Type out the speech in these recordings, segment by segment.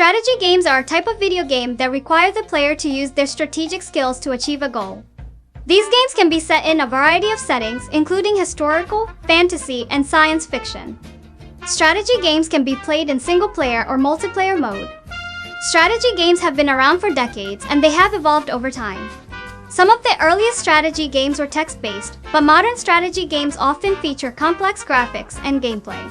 Strategy games are a type of video game that require the player to use their strategic skills to achieve a goal. These games can be set in a variety of settings, including historical, fantasy, and science fiction. Strategy games can be played in single-player or multiplayer mode. Strategy games have been around for decades, and they have evolved over time. Some of the earliest strategy games were text-based, but modern strategy games often feature complex graphics and gameplay.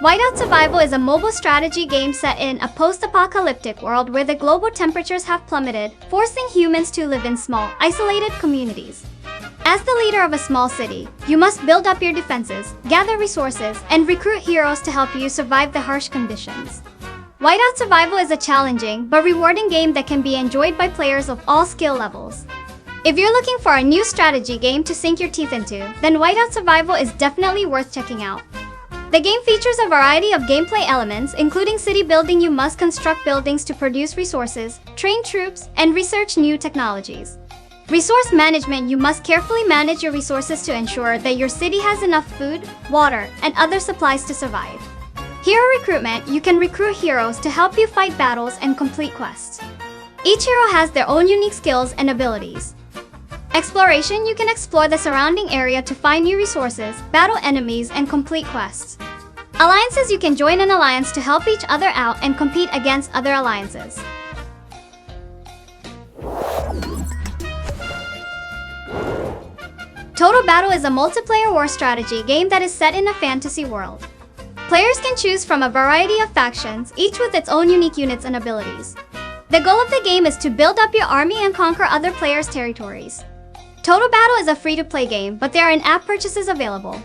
Whiteout Survival is a mobile strategy game set in a post-apocalyptic world where the global temperatures have plummeted, forcing humans to live in small, isolated communities. As the leader of a small city, you must build up your defenses, gather resources, and recruit heroes to help you survive the harsh conditions. Whiteout Survival is a challenging but rewarding game that can be enjoyed by players of all skill levels. If you're looking for a new strategy game to sink your teeth into, then Whiteout Survival is definitely worth checking out. The game features a variety of gameplay elements, including city building. You must construct buildings to produce resources, train troops, and research new technologies. Resource management. You must carefully manage your resources to ensure that your city has enough food, water, and other supplies to survive. Hero recruitment. You can recruit heroes to help you fight battles and complete quests. Each hero has their own unique skills and abilities. Exploration. You can explore the surrounding area to find new resources, battle enemies, and complete quests. Alliances. You can join an alliance to help each other out and compete against other alliances. Total Battle is a multiplayer war strategy game that is set in a fantasy world. Players can choose from a variety of factions, each with its own unique units and abilities. The goal of the game is to build up your army and conquer other players' territories. Total Battle is a free-to-play game, but there are in-app purchases available.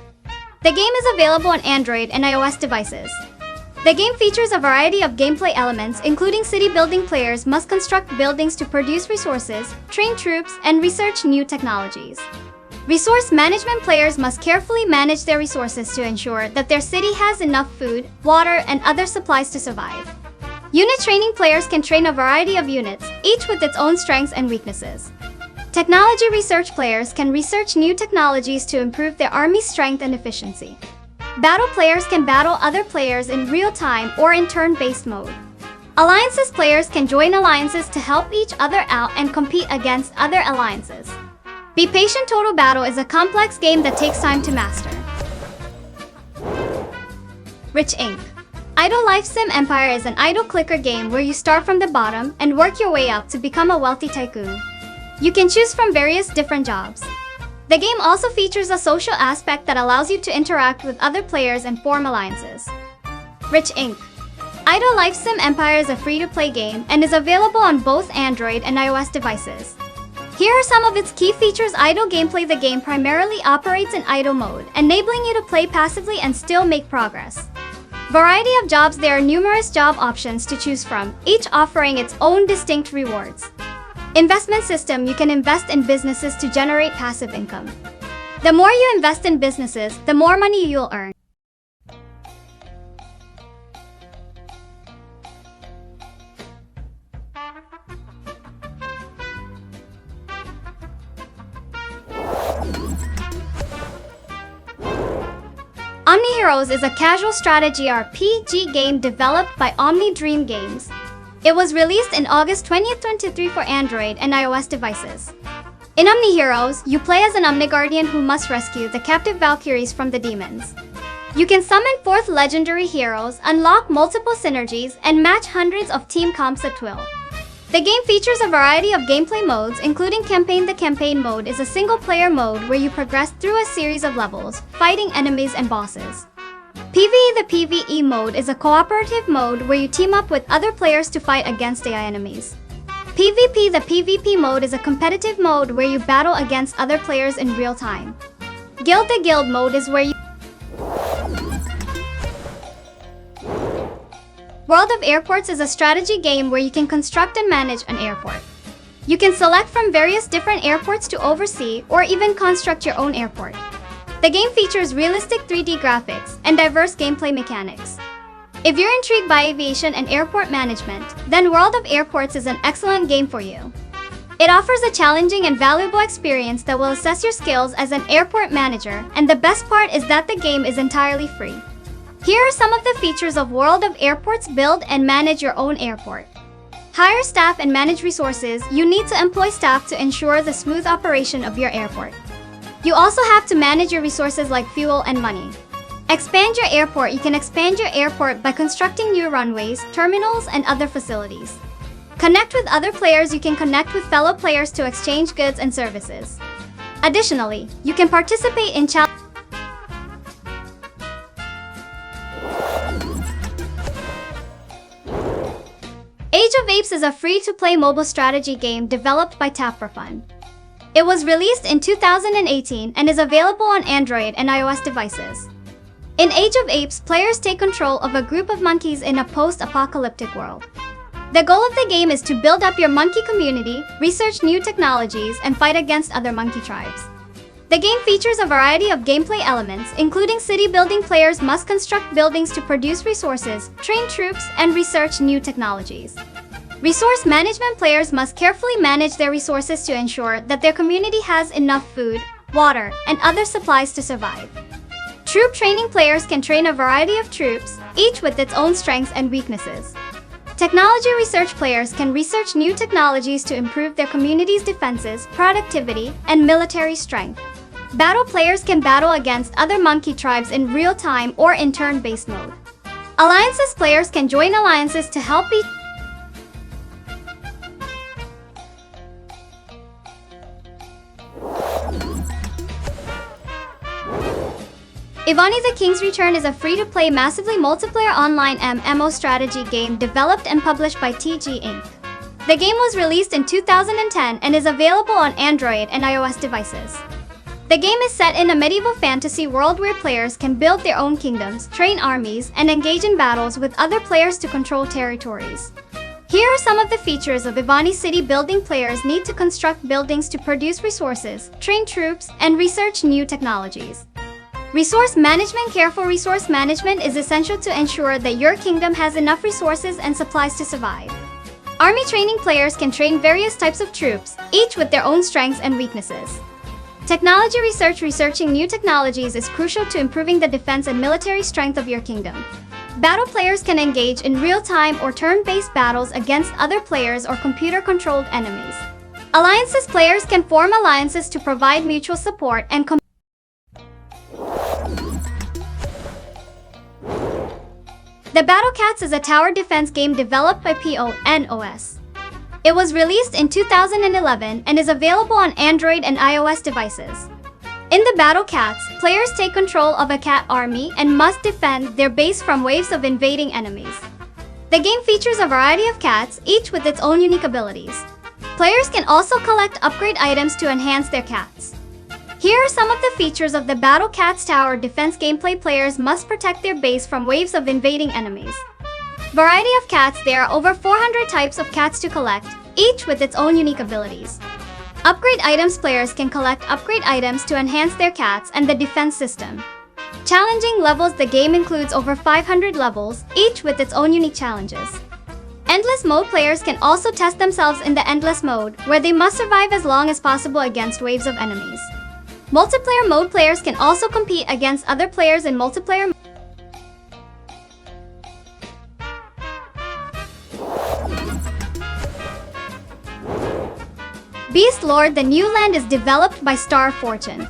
The game is available on Android and iOS devices. The game features a variety of gameplay elements, including city building. Players must construct buildings to produce resources, train troops, and research new technologies. Resource management. Players must carefully manage their resources to ensure that their city has enough food, water, and other supplies to survive. Unit training. Players can train a variety of units, each with its own strengths and weaknesses. Technology research. Players can research new technologies to improve their army's strength and efficiency. Battle. Players can battle other players in real time or in turn-based mode. Alliances. Players can join alliances to help each other out and compete against other alliances. Be patient. Total Battle is a complex game that takes time to master. Rich Inc. Idle Life Sim Empire is an idle clicker game where you start from the bottom and work your way up to become a wealthy tycoon. You can choose from various different jobs. The game also features a social aspect that allows you to interact with other players and form alliances. Rich Inc. Idle Life Sim Empire is a free-to-play game and is available on both Android and iOS devices. Here are some of its key features. Idle gameplay. The game primarily operates in idle mode, enabling you to play passively and still make progress. Variety of jobs. There are numerous job options to choose from, each offering its own distinct rewards. Investment system. You can invest in businesses to generate passive income. The more you invest in businesses, the more money you'll earn. Omni Heroes is a casual strategy RPG game developed by Omni Dream Games. It was released in August 2023 for Android and iOS devices. In Omni Heroes, you play as an Omni-Guardian who must rescue the captive Valkyries from the demons. You can summon 4th legendary heroes, unlock multiple synergies, and match hundreds of team comps at will. The game features a variety of gameplay modes, including Campaign. The Campaign mode is a single-player mode where you progress through a series of levels, fighting enemies and bosses. PvE. The PvE mode is a cooperative mode where you team up with other players to fight against AI enemies. PvP. The PvP mode is a competitive mode where you battle against other players in real time. Guild. The Guild mode is where you World of Airports is a strategy game where you can construct and manage an airport. You can select from various different airports to oversee or even construct your own airport. The game features realistic 3D graphics and diverse gameplay mechanics. If you're intrigued by aviation and airport management, then World of Airports is an excellent game for you. It offers a challenging and valuable experience that will assess your skills as an airport manager, and the best part is that the game is entirely free. Here are some of the features of World of Airports. Build and manage your own airport. Hire staff and manage resources. You need to employ staff to ensure the smooth operation of your airport. You also have to manage your resources like fuel and money. Expand your airport. You can expand your airport by constructing new runways, terminals, and other facilities. Connect with other players. You can connect with fellow players to exchange goods and services. Additionally, you can participate in challenges. Age of Apes is a free-to-play mobile strategy game developed by Tap4Fun. It was released in 2018 and is available on Android and iOS devices. In Age of Apes, players take control of a group of monkeys in a post-apocalyptic world. The goal of the game is to build up your monkey community, research new technologies, and fight against other monkey tribes. The game features a variety of gameplay elements, including city building. Players must construct buildings to produce resources, train troops, and research new technologies. Resource management. Players must carefully manage their resources to ensure that their community has enough food, water, and other supplies to survive. Troop training. Players can train a variety of troops, each with its own strengths and weaknesses. Technology research. Players can research new technologies to improve their community's defenses, productivity, and military strength. Battle. Players can battle against other monkey tribes in real time or in turn-based mode. Alliances. Players can join alliances to help each Ivani the King's Return is a free-to-play massively multiplayer online MMO strategy game developed and published by TG Inc. The game was released in 2010 and is available on Android and iOS devices. The game is set in a medieval fantasy world where players can build their own kingdoms, train armies, and engage in battles with other players to control territories. Here are some of the features of Ivani City Building. Players need to construct buildings to produce resources, train troops, and research new technologies. Resource management. Careful resource management is essential to ensure that your kingdom has enough resources and supplies to survive. Army training. Players can train various types of troops, each with their own strengths and weaknesses. Technology research. Researching new technologies is crucial to improving the defense and military strength of your kingdom. Battle. Players can engage in real-time or turn-based battles against other players or computer-controlled enemies. Alliances. Players can form alliances to provide mutual support and The Battle Cats is a tower defense game developed by PONOS. It was released in 2011 and is available on Android and iOS devices. In the Battle Cats, players take control of a cat army and must defend their base from waves of invading enemies. The game features a variety of cats, each with its own unique abilities. Players can also collect upgrade items to enhance their cats. Here are some of the features of the Battle Cats tower defense gameplay. Players must protect their base from waves of invading enemies. Variety of cats. There are over 400 types of cats to collect, each with its own unique abilities. Upgrade items. Players can collect upgrade items to enhance their cats and the defense system. Challenging levels. The game includes over 500 levels, each with its own unique challenges. Endless mode. Players can also test themselves in the endless mode, where they must survive as long as possible against waves of enemies. Multiplayer mode. Players can also compete against other players in multiplayer mode. Beast Lord: The New Land is developed by Star Fortune.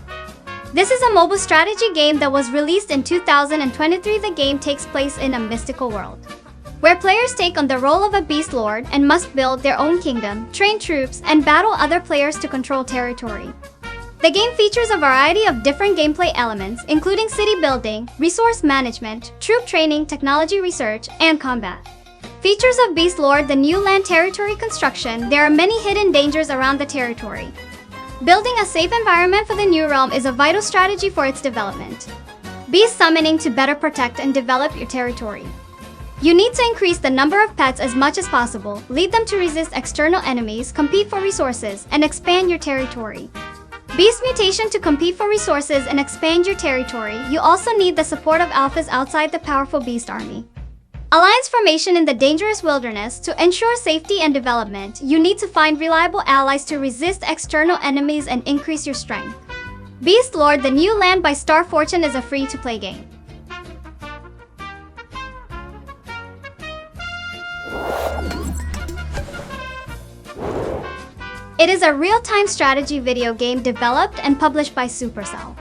This is a mobile strategy game that was released in 2023. The game takes place in a mystical world, where players take on the role of a Beast Lord and must build their own kingdom, train troops, and battle other players to control territory. The game features a variety of different gameplay elements, including city building, resource management, troop training, technology research, and combat. Features of Beast Lord: The New Land. Territory construction. There are many hidden dangers around the territory. Building a safe environment for the new realm is a vital strategy for its development. Beast summoning to better protect and develop your territory. You need to increase the number of pets as much as possible, lead them to resist external enemies, compete for resources, and expand your territory. Beast mutation to compete for resources and expand your territory. You also need the support of alphas outside the powerful beast army. Alliance formation in the dangerous wilderness. To ensure safety and development, you need to find reliable allies to resist external enemies and increase your strength. Beast Lord: The New Land by Star Fortune is a free-to-play game. It is a real-time strategy video game developed and published by Supercell.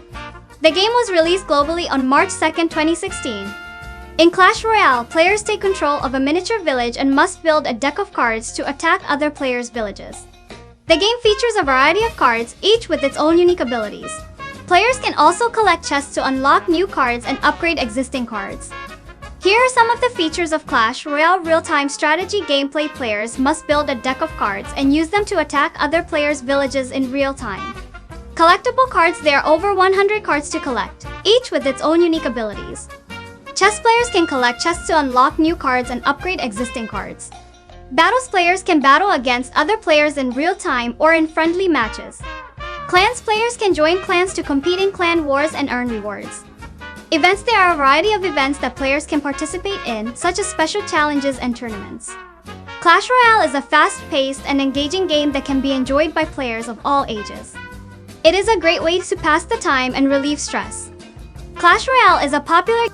The game was released globally on March 2, 2016. In Clash Royale, players take control of a miniature village and must build a deck of cards to attack other players' villages. The game features a variety of cards, each with its own unique abilities. Players can also collect chests to unlock new cards and upgrade existing cards. Here are some of the features of Clash Royale real-time strategy gameplay. Players must build a deck of cards and use them to attack other players' villages in real time. Collectible cards: there are over 100 cards to collect, each with its own unique abilities. Chess players can collect chests to unlock new cards and upgrade existing cards. Battles: players can battle against other players in real time or in friendly matches. Clans: players can join clans to compete in clan wars and earn rewards. Events: there are a variety of events that players can participate in, such as special challenges and tournaments. Clash Royale is a fast-paced and engaging game that can be enjoyed by players of all ages. It is a great way to pass the time and relieve stress. Clash Royale is a popular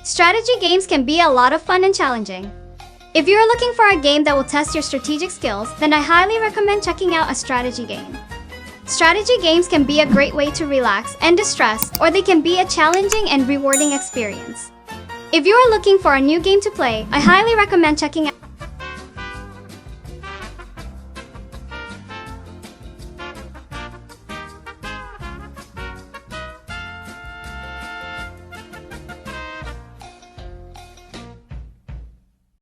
strategy. Games can be a lot of fun and challenging. If you're looking for a game that will test your strategic skills, then I highly recommend checking out a strategy game. Strategy games can be a great way to relax and distress, or they can be a challenging and rewarding experience. If you are looking for a new game to play, I highly recommend checking out